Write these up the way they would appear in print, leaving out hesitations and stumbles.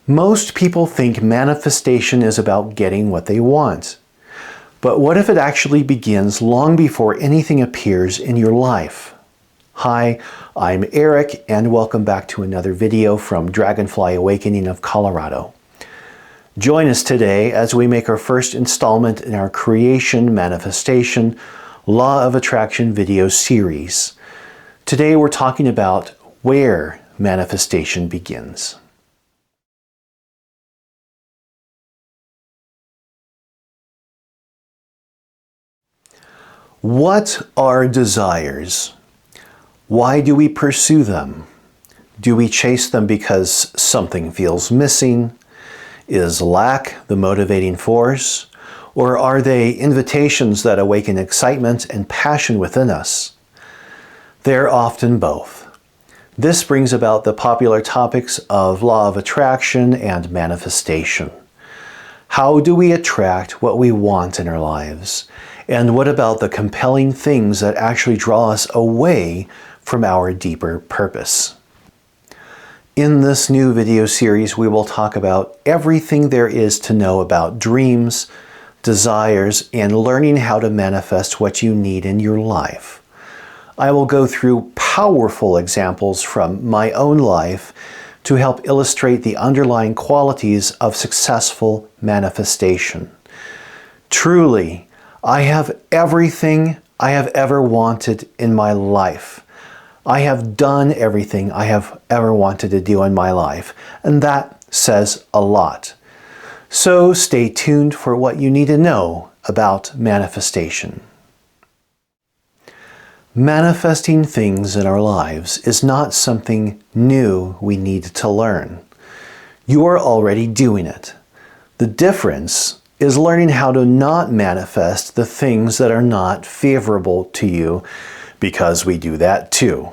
Most people think manifestation is about getting what they want. But what if it actually begins long before anything appears in your life? Hi, I'm Eric, and welcome back to another video from Dragonfly Awakening of Colorado. Join us today as we make our first installment in our Creation Manifestation Law of Attraction video series. Today we're talking about where manifestation begins. What are desires? Why do we pursue them? Do we chase them because something feels missing? Is lack the motivating force? Or are they invitations that awaken excitement and passion within us? They're often both. This brings about the popular topics of law of attraction and manifestation. How do we attract what we want in our lives? And what about the compelling things that actually draw us away from our deeper purpose? In this new video series, we will talk about everything there is to know about dreams, desires, and learning how to manifest what you need in your life. I will go through powerful examples from my own life to help illustrate the underlying qualities of successful manifestation. Truly, I have everything I have ever wanted in my life. I have done everything I have ever wanted to do in my life, and that says a lot. So stay tuned for what you need to know about manifestation. Manifesting things in our lives is not something new we need to learn. You are already doing it. The difference is learning how to not manifest the things that are not favorable to you, because we do that too.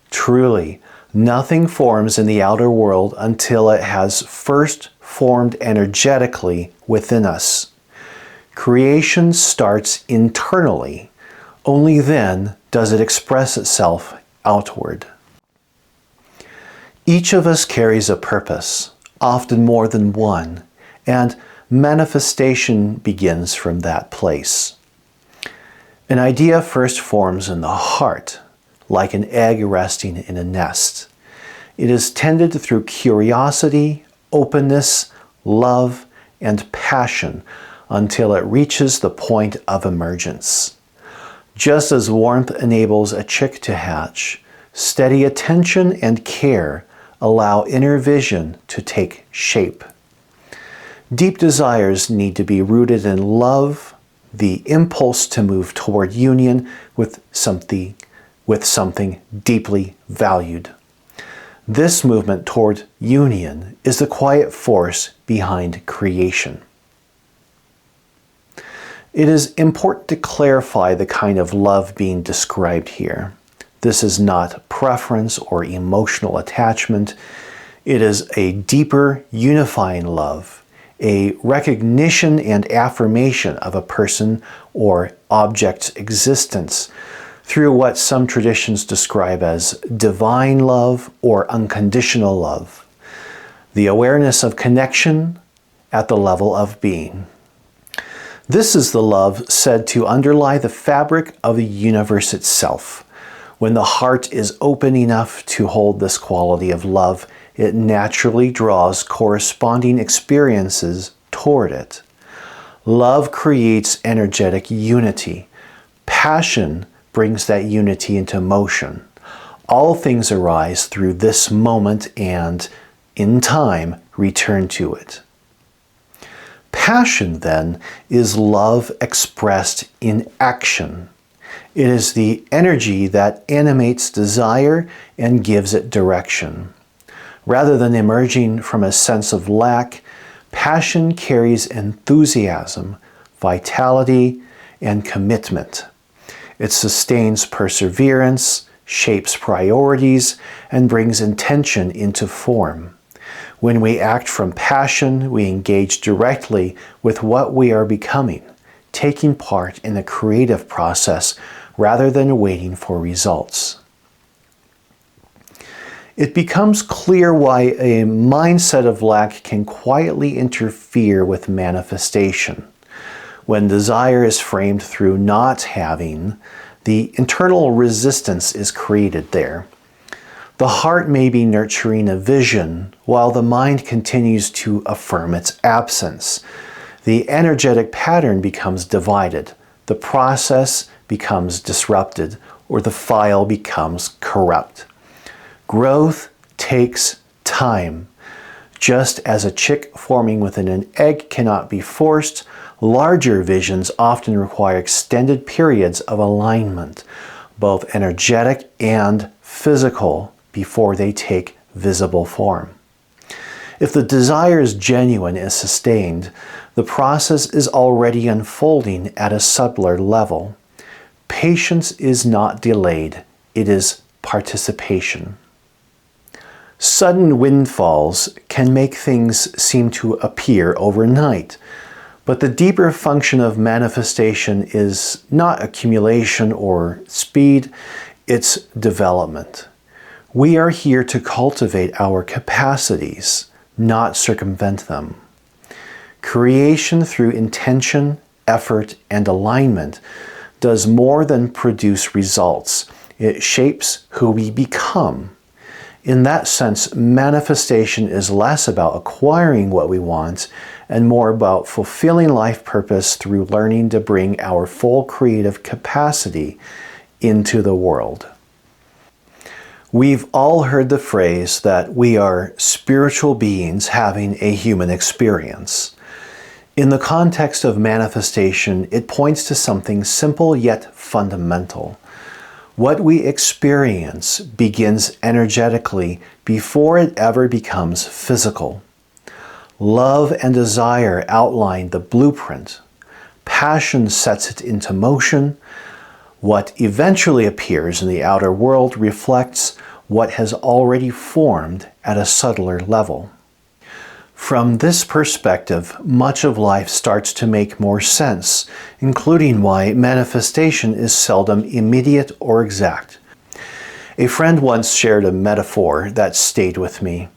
Truly, nothing forms in the outer world until it has first formed energetically within us. Creation starts internally. Only then does it express itself outward. Each of us carries a purpose, often more than one, and manifestation begins from that place. An idea first forms in the heart, like an egg resting in a nest. It is tended through curiosity, openness, love, and passion until it reaches the point of emergence. Just as warmth enables a chick to hatch, steady attention and care allow inner vision to take shape. Deep desires need to be rooted in love, the impulse to move toward union with something deeply valued. This movement toward union is the quiet force behind creation. It is important to clarify the kind of love being described here. This is not preference or emotional attachment. It is a deeper, unifying love, a recognition and affirmation of a person or object's existence through what some traditions describe as divine love or unconditional love, the awareness of connection at the level of being. This is the love said to underlie the fabric of the universe itself. When the heart is open enough to hold this quality of love, it naturally draws corresponding experiences toward it. Love creates energetic unity. Passion brings that unity into motion. All things arise through this moment and, in time, return to it. Passion, then, is love expressed in action. It is the energy that animates desire and gives it direction. Rather than emerging from a sense of lack, passion carries enthusiasm, vitality, and commitment. It sustains perseverance, shapes priorities, and brings intention into form. When we act from passion, we engage directly with what we are becoming, taking part in the creative process rather than waiting for results. it becomes clear why a mindset of lack can quietly interfere with manifestation. When desire is framed through not having, the internal resistance is created there. The heart may be nurturing a vision while the mind continues to affirm its absence. The energetic pattern becomes divided, the process becomes disrupted, or the file becomes corrupt. Growth takes time. Just as a chick forming within an egg cannot be forced, larger visions often require extended periods of alignment, both energetic and physical, before they take visible form. If the desire is genuine and sustained, the process is already unfolding at a subtler level. Patience is not delayed, it is participation. Sudden windfalls can make things seem to appear overnight, but the deeper function of manifestation is not accumulation or speed, it's development. We are here to cultivate our capacities, not circumvent them. Creation through intention, effort, and alignment does more than produce results. It shapes who we become. In that sense, manifestation is less about acquiring what we want and more about fulfilling life purpose through learning to bring our full creative capacity into the world. We've all heard the phrase that we are spiritual beings having a human experience. In the context of manifestation, it points to something simple yet fundamental. What we experience begins energetically before it ever becomes physical. Love and desire outline the blueprint. Passion sets it into motion. What eventually appears in the outer world reflects what has already formed at a subtler level. From this perspective, much of life starts to make more sense, including why manifestation is seldom immediate or exact. A friend once shared a metaphor that stayed with me.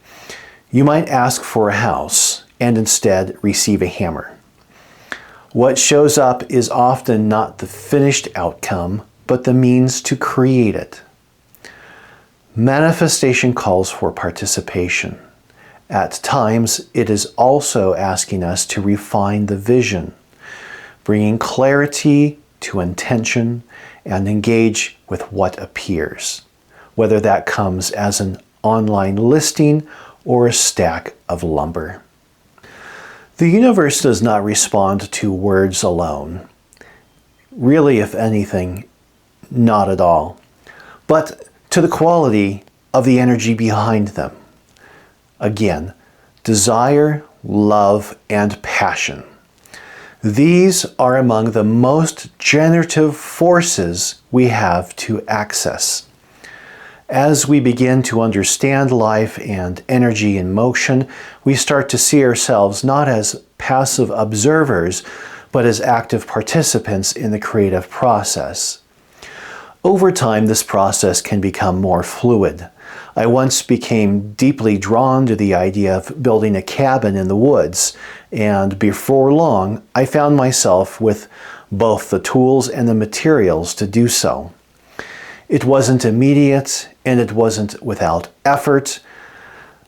You might ask for a house and instead receive a hammer. What shows up is often not the finished outcome, but the means to create it. Manifestation calls for participation. At times, it is also asking us to refine the vision, bringing clarity to intention and engage with what appears, whether that comes as an online listing or a stack of lumber. The universe does not respond to words alone. Really, if anything, not at all, but to the quality of the energy behind them. Again, desire, love, and passion. These are among the most generative forces we have to access. As we begin to understand life and energy in motion, we start to see ourselves not as passive observers, but as active participants in the creative process. Over time, this process can become more fluid. I once became deeply drawn to the idea of building a cabin in the woods, and before long, I found myself with both the tools and the materials to do so. It wasn't immediate, and it wasn't without effort,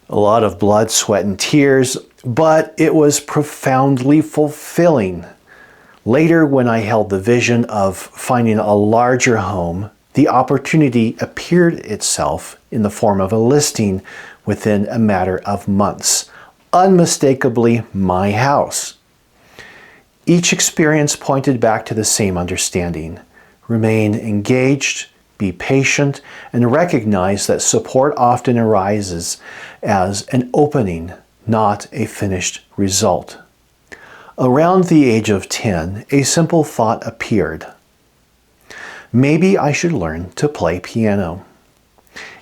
a lot of blood, sweat, and tears, but it was profoundly fulfilling. Later, when I held the vision of finding a larger home, the opportunity appeared itself in the form of a listing within a matter of months. Unmistakably my house. Each experience pointed back to the same understanding. Remain engaged, be patient, and recognize that support often arises as an opening, not a finished result. Around the age of 10, a simple thought appeared. Maybe I should learn to play piano.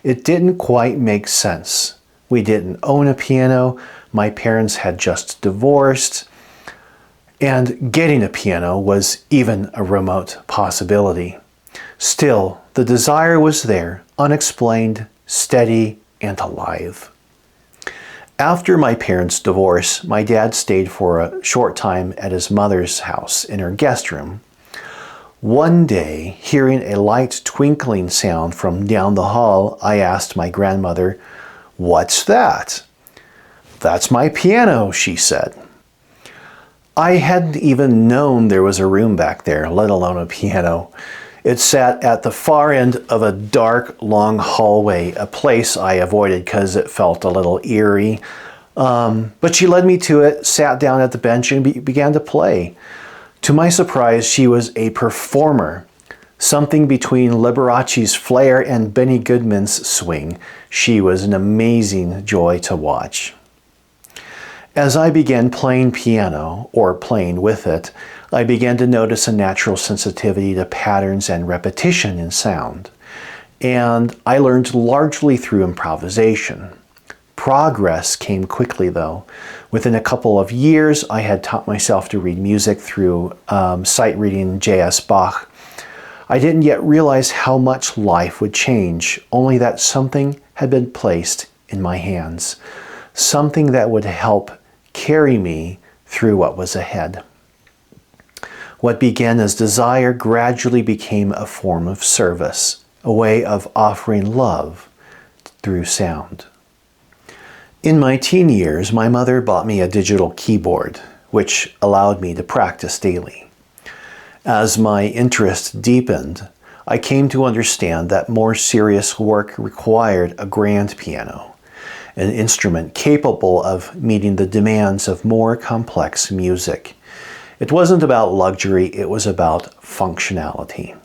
It didn't quite make sense. We didn't own a piano, my parents had just divorced, and getting a piano was even a remote possibility. Still, the desire was there, unexplained, steady, and alive. After my parents' divorce, my dad stayed for a short time at his mother's house in her guest room. One day, hearing a light twinkling sound from down the hall, I asked my grandmother, "What's that?" "That's my piano," she said. I hadn't even known there was a room back there, let alone a piano. It sat at the far end of a dark, long hallway, a place I avoided because it felt a little eerie. But she led me to it, sat down at the bench, and began to play. To my surprise, she was a performer, something between Liberace's flair and Benny Goodman's swing. She was an amazing joy to watch. As I began playing piano, or playing with it, I began to notice a natural sensitivity to patterns and repetition in sound. And I learned largely through improvisation. Progress came quickly, though. Within a couple of years, I had taught myself to read music through sight reading J.S. Bach. I didn't yet realize how much life would change, only that something had been placed in my hands, something that would help carry me through what was ahead. What began as desire gradually became a form of service, a way of offering love through sound. In my teen years, my mother bought me a digital keyboard, which allowed me to practice daily. As my interest deepened, I came to understand that more serious work required a grand piano, an instrument capable of meeting the demands of more complex music. It wasn't about luxury, it was about functionality.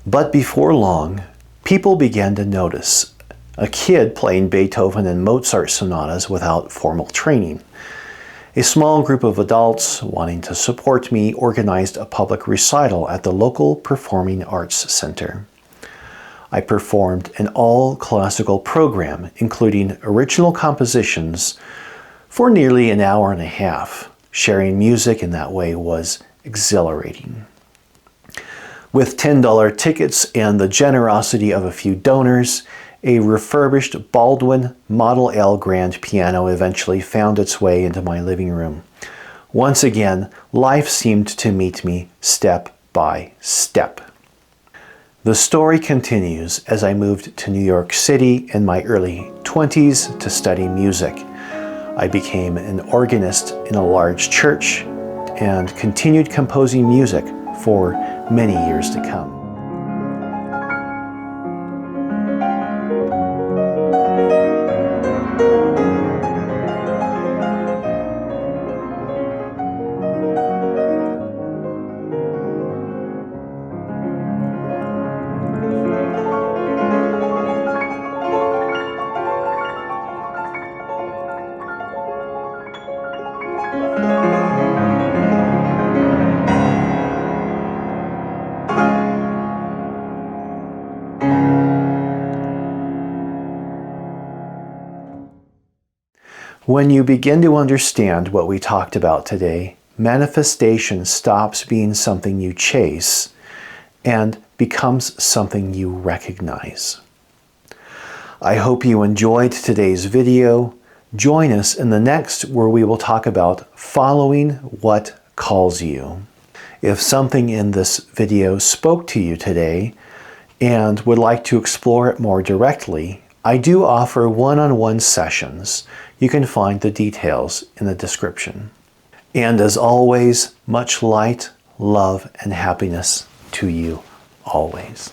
But before long, people began to notice a kid playing Beethoven and Mozart sonatas without formal training. A small group of adults wanting to support me organized a public recital at the local Performing Arts Center. I performed an all-classical program, including original compositions, for nearly an hour and a half. Sharing music in that way was exhilarating. With $10 tickets and the generosity of a few donors, a refurbished Baldwin Model L grand piano eventually found its way into my living room. Once again, life seemed to meet me step by step. The story continues as I moved to New York City in my early 20s to study music. I became an organist in a large church and continued composing music for many years to come. When you begin to understand what we talked about today, manifestation stops being something you chase and becomes something you recognize. I hope you enjoyed today's video. Join us in the next where we will talk about following what calls you. If something in this video spoke to you today and would like to explore it more directly, I do offer one-on-one sessions. You can find the details in the description. And as always, much light, love, and happiness to you always.